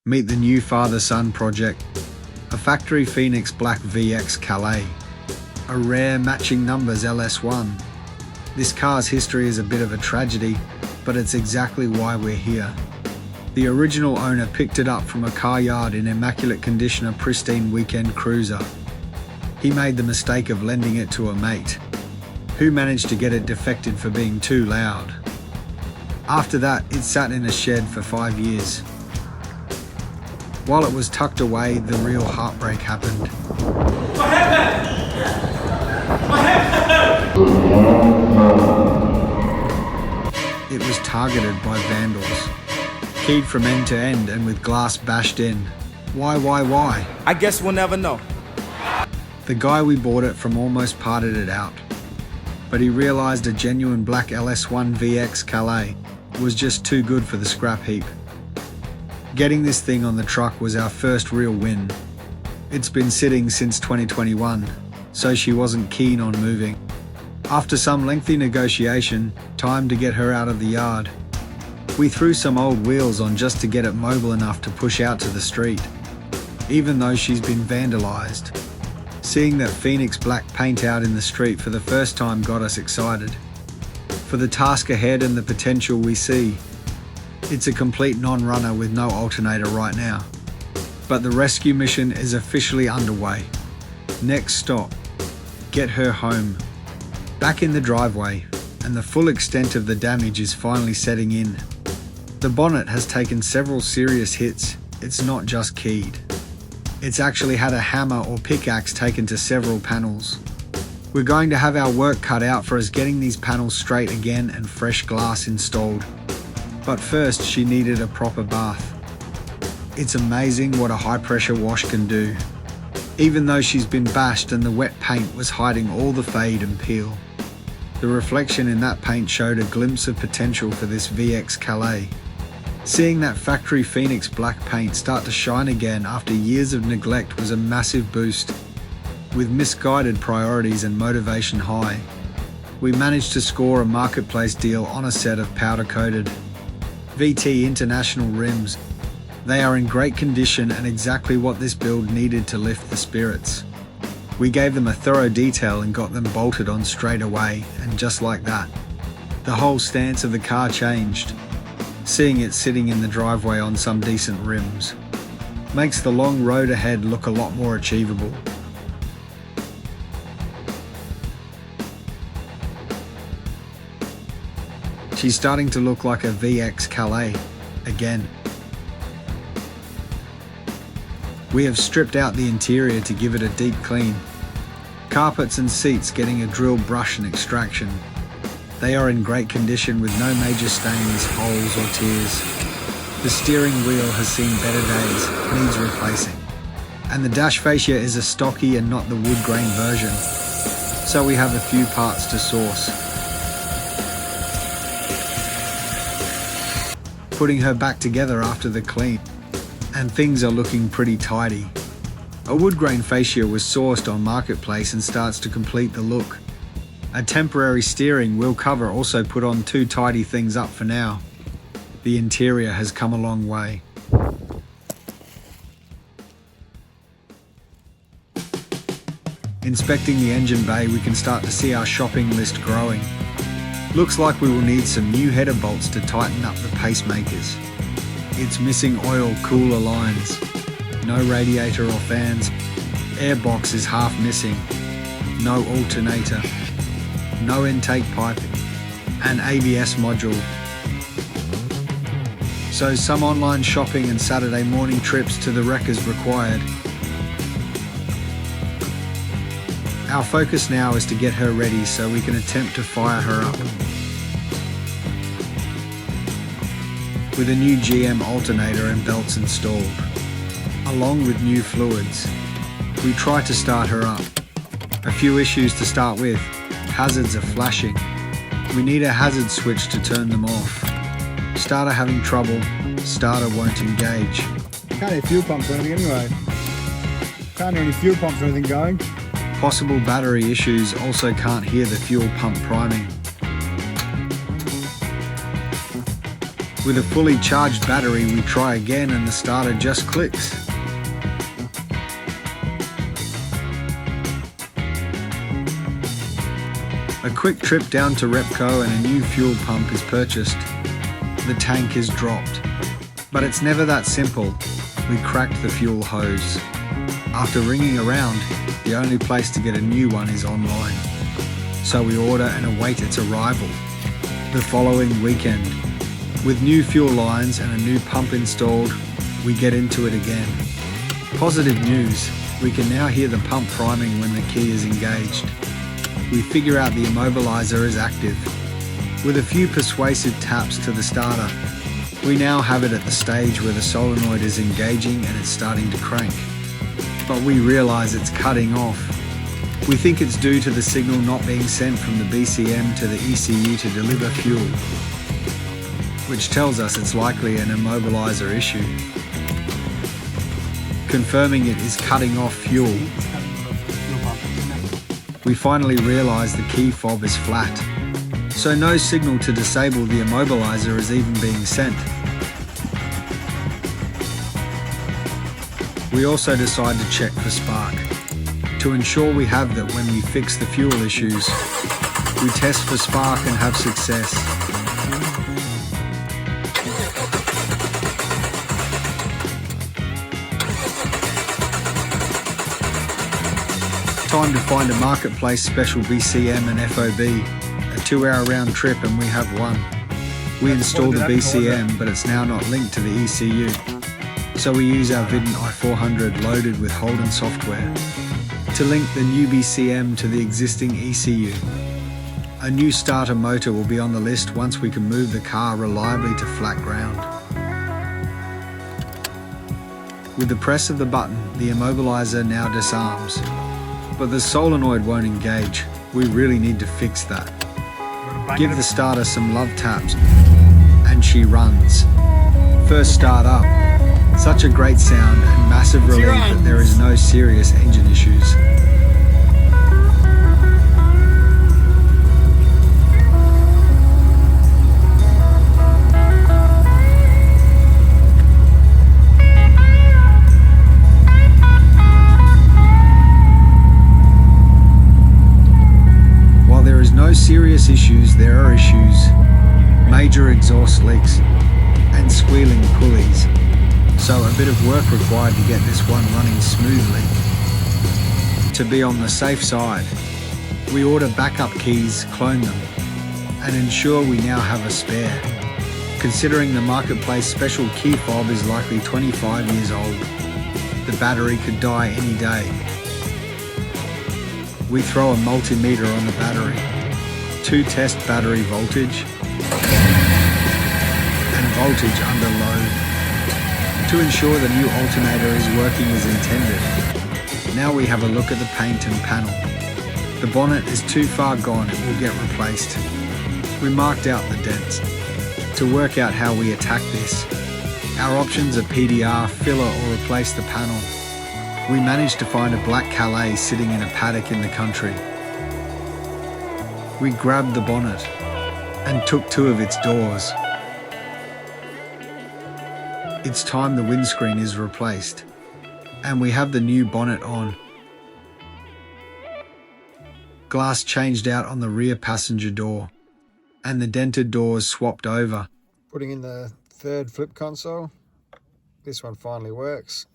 Meet the new father-son project, a factory Phoenix Black VX Calais, a rare matching numbers LS1. This car's history is a bit of a tragedy, but it's exactly why we're here. The original owner picked it up from a car yard in immaculate condition, a pristine weekend cruiser. He made the mistake of lending it to a mate, who managed to get it defected for being too loud. After that, it sat in a shed for 5 years. While it was tucked away, the real heartbreak happened. What happened? What happened? It was targeted by vandals, keyed from end to end and with glass bashed in. Why? I guess we'll never know. The guy we bought it from almost parted it out, but he realised a genuine black LS1 VX Calais was just too good for the scrap heap. Getting this thing on the truck was our first real win. It's been sitting since 2021, so she wasn't keen on moving. After some lengthy negotiation, time to get her out of the yard. We threw some old wheels on just to get it mobile enough to push out to the street, even though she's been vandalised. Seeing that Phoenix black paint out in the street for the first time got us excited. For the task ahead and the potential we see. It's a complete non-runner with no alternator right now. But the rescue mission is officially underway. Next stop, get her home. Back in the driveway, and the full extent of the damage is finally setting in. The bonnet has taken several serious hits. It's not just keyed. It's actually had a hammer or pickaxe taken to several panels. We're going to have our work cut out for us getting these panels straight again and fresh glass installed. But first, she needed a proper bath. It's amazing what a high pressure wash can do, even though she's been bashed and the wet paint was hiding all the fade and peel. The reflection in that paint showed a glimpse of potential for this VX Calais. Seeing that factory Phoenix black paint start to shine again after years of neglect was a massive boost. With misguided priorities and motivation high, we managed to score a marketplace deal on a set of powder-coated VT International rims. They are in great condition and exactly what this build needed to lift the spirits. We gave them a thorough detail and got them bolted on straight away, and just like that, the whole stance of the car changed. Seeing it sitting in the driveway on some decent rims makes the long road ahead look a lot more achievable. She's starting to look like a VX Calais again. We have stripped out the interior to give it a deep clean. Carpets and seats getting a drill, brush and extraction. They are in great condition with no major stains, holes or tears. The steering wheel has seen better days, needs replacing. And the dash fascia is a stocky and not the wood grain version. So we have a few parts to source. Putting her back together after the clean, and things are looking pretty tidy. A wood grain fascia was sourced on Marketplace and starts to complete the look. A temporary steering wheel cover also put on to tidy things up for now. The interior has come a long way. Inspecting the engine bay, we can start to see our shopping list growing. Looks like we will need some new header bolts to tighten up the pacemakers. It's missing oil cooler lines, no radiator or fans, airbox is half missing, no alternator, no intake pipe, and ABS module. So some online shopping and Saturday morning trips to the wreckers required. Our focus now is to get her ready so we can attempt to fire her up. With a new GM alternator and belts installed, along with new fluids, we try to start her up. A few issues to start with. Hazards are flashing. We need a hazard switch to turn them off. Starter having trouble, starter won't engage. Can't hear fuel pumps or anything anyway. Can't hear any fuel pumps or anything going. Possible battery issues, also can't hear the fuel pump priming. With a fully charged battery, we try again and the starter just clicks. A quick trip down to Repco and a new fuel pump is purchased. The tank is dropped. But it's never that simple. We cracked the fuel hose. After ringing around, the only place to get a new one is online. So we order and await its arrival. The following weekend, with new fuel lines and a new pump installed, we get into it again. Positive news, we can now hear the pump priming when the key is engaged. We figure out the immobilizer is active. With a few persuasive taps to the starter, we now have it at the stage where the solenoid is engaging and it's starting to crank. But we realise it's cutting off. We think it's due to the signal not being sent from the BCM to the ECU to deliver fuel, which tells us it's likely an immobilizer issue. Confirming it is cutting off fuel, we finally realise the key fob is flat, so no signal to disable the immobilizer is even being sent. We also decide to check for spark, to ensure we have that when we fix the fuel issues. We test for spark and have success. Time to find a marketplace special BCM and FOB, a 2-hour round trip, and we have one. We installed the BCM, but it's now not linked to the ECU. So we use our Vidden i400 loaded with Holden software to link the new BCM to the existing ECU. A new starter motor will be on the list once we can move the car reliably to flat ground. With the press of the button, the immobilizer now disarms, but the solenoid won't engage. We really need to fix that. Give the starter some love taps, and she runs. First start up. Such a great sound and massive relief that there is no serious engine issues. While there is no serious issues, there are issues. Major exhaust leaks and squealing pulleys. So a bit of work required to get this one running smoothly. To be on the safe side, we order backup keys, clone them, and ensure we now have a spare. Considering the marketplace special key fob is likely 25 years old, the battery could die any day. We throw a multimeter on the battery to test battery voltage and voltage under load, to ensure the new alternator is working as intended. Now we have a look at the paint and panel. The bonnet is too far gone, it will get replaced. We marked out the dents. To work out how we attack this, our options are PDR, filler or replace the panel. We managed to find a black Calais sitting in a paddock in the country. We grabbed the bonnet and took 2 of its doors. It's time the windscreen is replaced, and we have the new bonnet on. Glass changed out on the rear passenger door, and the dented doors swapped over. Putting in the third flip console. This one finally works.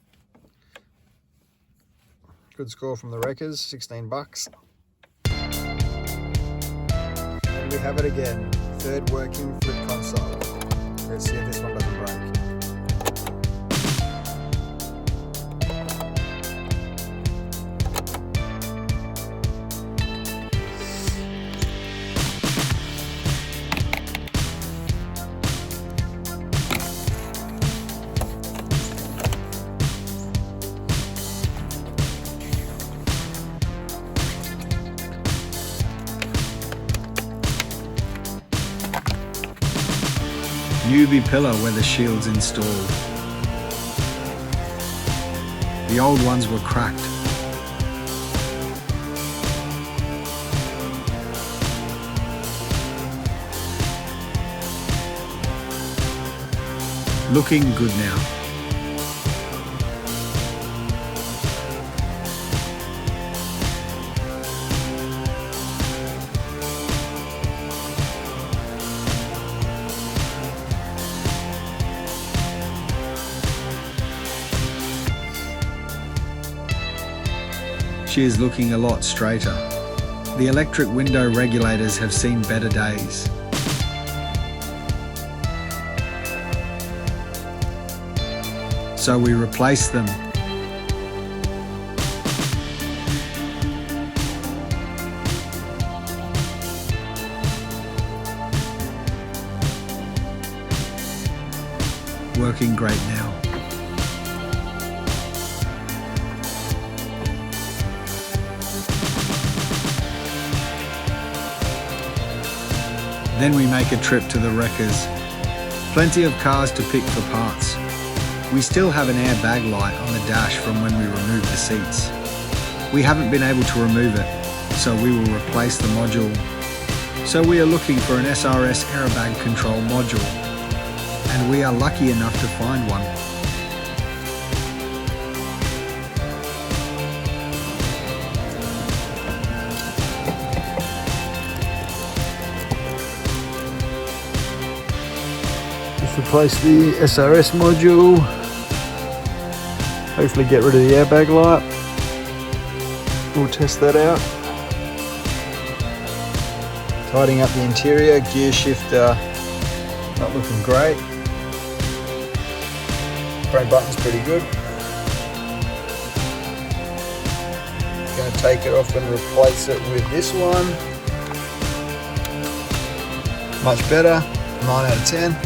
Good score from the wreckers, 16 bucks. And we have it again, third working flip console. Let's see if this one doesn't break. UV pillar where the shield's installed. The old ones were cracked. Looking good now. She is looking a lot straighter. The electric window regulators have seen better days. So we replace them. Working great now. Then we make a trip to the wreckers. Plenty of cars to pick for parts. We still have an airbag light on the dash from when we removed the seats. We haven't been able to remove it, so we will replace the module. So we are looking for an SRS airbag control module, and we are lucky enough to find one. Just replace the SRS module. Hopefully get rid of the airbag light. We'll test that out. Tidying up the interior, gear shifter not looking great. Brake button's pretty good. Going to take it off and replace it with this one. Much better, 9 out of 10.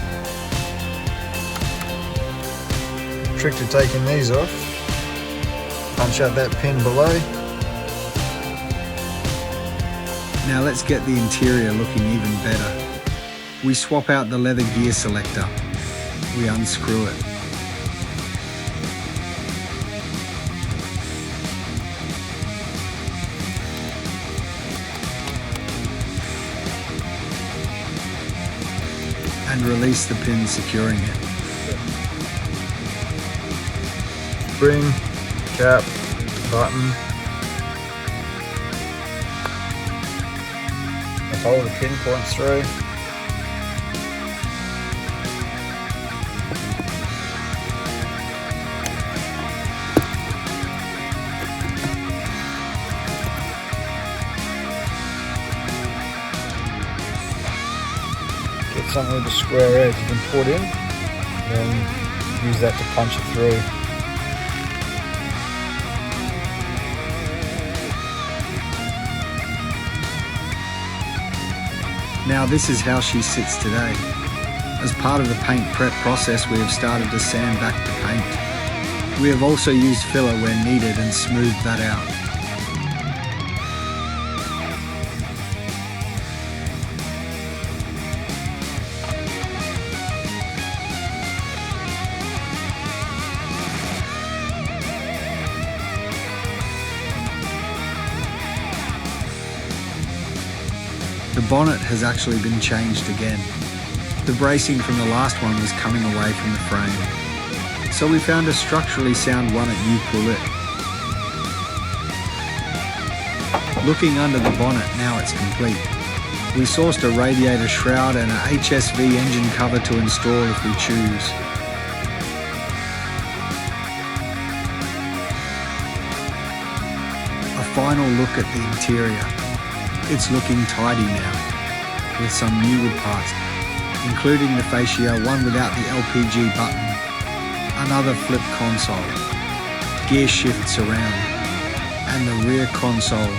Trick to taking these off. Punch out that pin below. Now let's get the interior looking even better. We swap out the leather gear selector. We unscrew it. And release the pin securing it. Spring, cap, button. The hole the pin points through. Get something with a square edge you can put in, then use that to punch it through. Now this is how she sits today. As part of the paint prep process, we have started to sand back the paint. We have also used filler where needed and smoothed that out. The bonnet has actually been changed again. The bracing from the last one was coming away from the frame. So we found a structurally sound one at U Pull-It. Looking under the bonnet, now it's complete. We sourced a radiator shroud and a HSV engine cover to install if we choose. A final look at the interior. It's looking tidy now, with some new wood parts, including the fascia, one without the LPG button, another flip console, gear shifts around, and the rear console